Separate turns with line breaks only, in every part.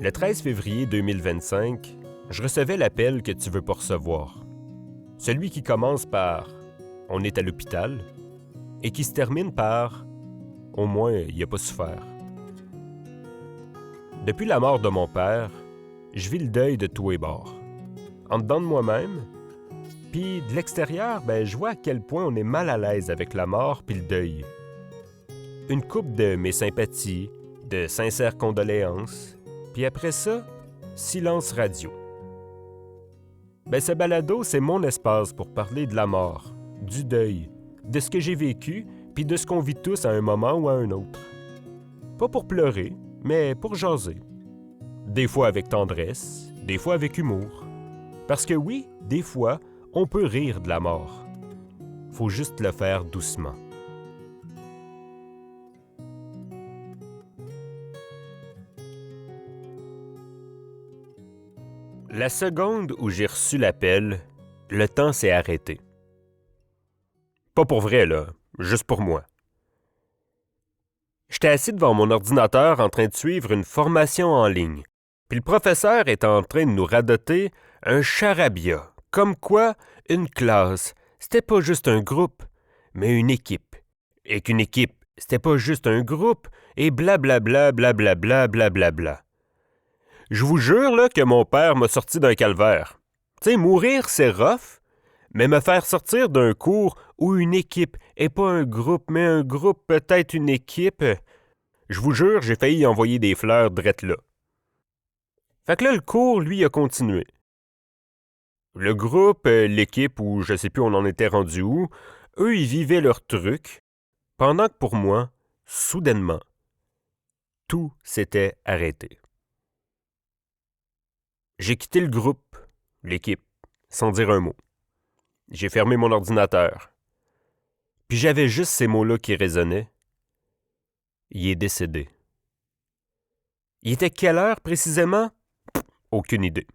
Le 13 février 2025, je recevais l'appel que tu veux pas recevoir. Celui qui commence par « On est à l'hôpital » et qui se termine par « Au moins, il a pas souffert ». Depuis la mort de mon père, je vis le deuil de tous les bords. En dedans de moi-même, puis de l'extérieur, je vois à quel point on est mal à l'aise avec la mort puis le deuil. Une coupe de mes sympathies, de sincères condoléances, puis après ça, silence radio. Ce balado, c'est mon espace pour parler de la mort, du deuil, de ce que j'ai vécu, puis de ce qu'on vit tous à un moment ou à un autre. Pas pour pleurer, mais pour jaser. Des fois avec tendresse, des fois avec humour. Parce que oui, des fois, on peut rire de la mort. Faut juste le faire doucement. La seconde où j'ai reçu l'appel, le temps s'est arrêté. Pas pour vrai, là, juste pour moi. J'étais assis devant mon ordinateur en train de suivre une formation en ligne, puis le professeur est en train de nous radoter un charabia, comme quoi une classe, c'était pas juste un groupe, mais une équipe, et qu'une équipe, c'était pas juste un groupe, et blablabla, blablabla, blablabla. Je vous jure là, que mon père m'a sorti d'un calvaire. Tu sais, mourir, c'est rough, mais me faire sortir d'un cours où une équipe, et pas un groupe, mais un groupe, peut-être une équipe, je vous jure, j'ai failli y envoyer des fleurs drette là. Fait que là, le cours, lui, a continué. Le groupe, l'équipe, ou je sais plus on en était rendu où, eux, ils vivaient leur truc, pendant que pour moi, soudainement, tout s'était arrêté. J'ai quitté le groupe, l'équipe, sans dire un mot. J'ai fermé mon ordinateur. Puis j'avais juste ces mots-là qui résonnaient. Il est décédé. Il était quelle heure précisément? Aucune idée.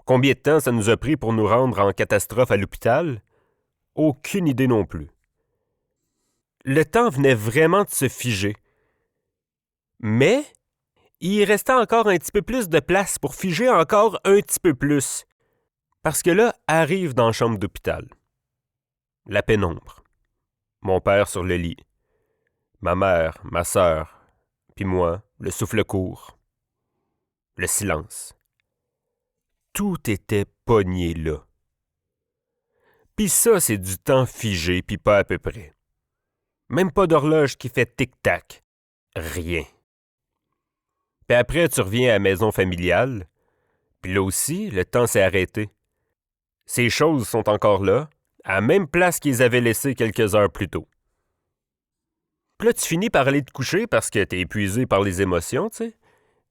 Combien de temps ça nous a pris pour nous rendre en catastrophe à l'hôpital? Aucune idée non plus. Le temps venait vraiment de se figer. Mais il restait encore un petit peu plus de place pour figer encore un petit peu plus. Parce que là, arrive dans la chambre d'hôpital. La pénombre. Mon père sur le lit. Ma mère, ma sœur, puis moi, le souffle court. Le silence. Tout était pogné là. Puis ça, c'est du temps figé, puis pas à peu près. Même pas d'horloge qui fait tic-tac. Rien. Puis après, tu reviens à la maison familiale, puis là aussi, le temps s'est arrêté. Ces choses sont encore là, à la même place qu'ils avaient laissé quelques heures plus tôt. Puis là, tu finis par aller te coucher parce que t'es épuisé par les émotions, tu sais.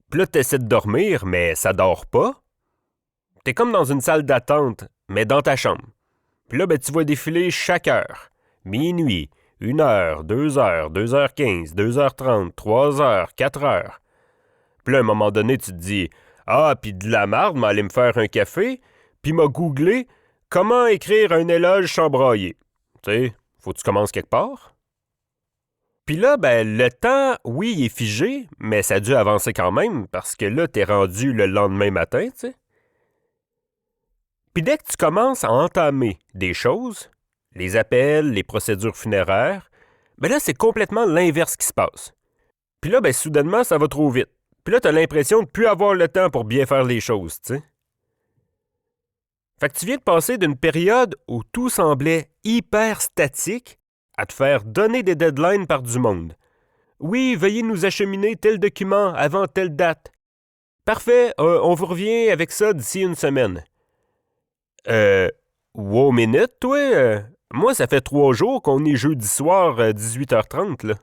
Puis là, t'essaies de dormir, mais ça dort pas. T'es comme dans une salle d'attente, mais dans ta chambre. Puis là, tu vas défiler chaque heure. Minuit, 1h, 2h, 2h15, 2h30, 3h, 4h. Puis là, à un moment donné, tu te dis « Ah, puis de la marde, m'aller me faire un café, puis m'a googlé comment écrire un éloge sans brailler. » Tu sais, faut que tu commences quelque part. Puis là, le temps, oui, il est figé, mais ça a dû avancer quand même, parce que là, t'es rendu le lendemain matin, tu sais. Puis dès que tu commences à entamer des choses, les appels, les procédures funéraires, là, c'est complètement l'inverse qui se passe. Puis là, soudainement, ça va trop vite. Puis là, t'as l'impression de ne plus avoir le temps pour bien faire les choses, tu sais. Fait que tu viens de passer d'une période où tout semblait hyper statique à te faire donner des deadlines par du monde. Oui, veuillez nous acheminer tel document avant telle date. Parfait, on vous revient avec ça d'ici une semaine. Wow minute, toi? Moi, ça fait 3 jours qu'on est jeudi soir, 18h30, là.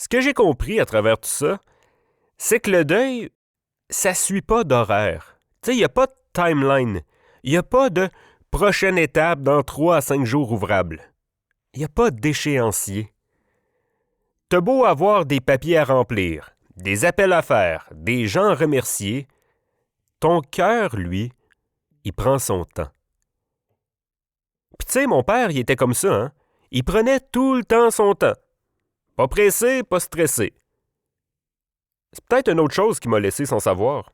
Ce que j'ai compris à travers tout ça, c'est que le deuil, ça suit pas d'horaire. Tu sais, il n'y a pas de timeline. Il n'y a pas de prochaine étape dans 3 à 5 jours ouvrables. Il n'y a pas d'échéancier. T'as beau avoir des papiers à remplir, des appels à faire, des gens à remercier, ton cœur, lui, il prend son temps. Puis tu sais, mon père, il était comme ça, hein? Il prenait tout le temps son temps. Pas pressé, pas stressé. C'est peut-être une autre chose qui m'a laissé sans savoir.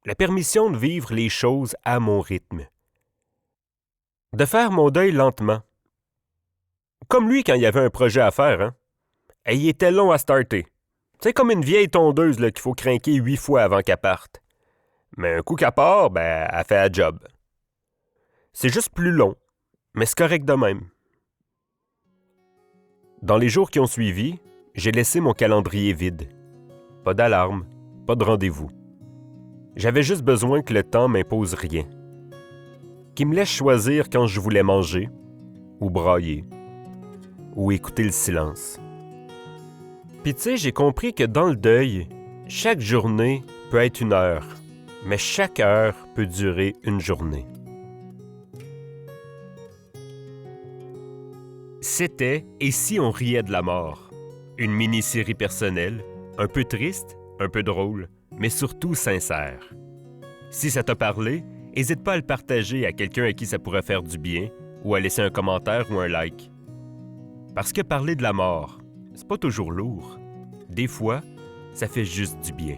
La permission de vivre les choses à mon rythme. De faire mon deuil lentement. Comme lui quand il y avait un projet à faire, hein? Et il était long à starter. C'est comme une vieille tondeuse là, qu'il faut craquer 8 fois avant qu'elle parte. Mais un coup qu'elle part, ben, elle fait la job. C'est juste plus long, mais c'est correct de même. Dans les jours qui ont suivi, j'ai laissé mon calendrier vide. Pas d'alarme, pas de rendez-vous. J'avais juste besoin que le temps m'impose rien. Qu'il me laisse choisir quand je voulais manger, ou brailler, ou écouter le silence. Puis tu sais, j'ai compris que dans le deuil, chaque journée peut être une heure, mais chaque heure peut durer une journée. C'était Et si on riait de la mort? Une mini-série personnelle, un peu triste, un peu drôle, mais surtout sincère. Si ça t'a parlé, n'hésite pas à le partager à quelqu'un à qui ça pourrait faire du bien ou à laisser un commentaire ou un like. Parce que parler de la mort, c'est pas toujours lourd. Des fois, ça fait juste du bien.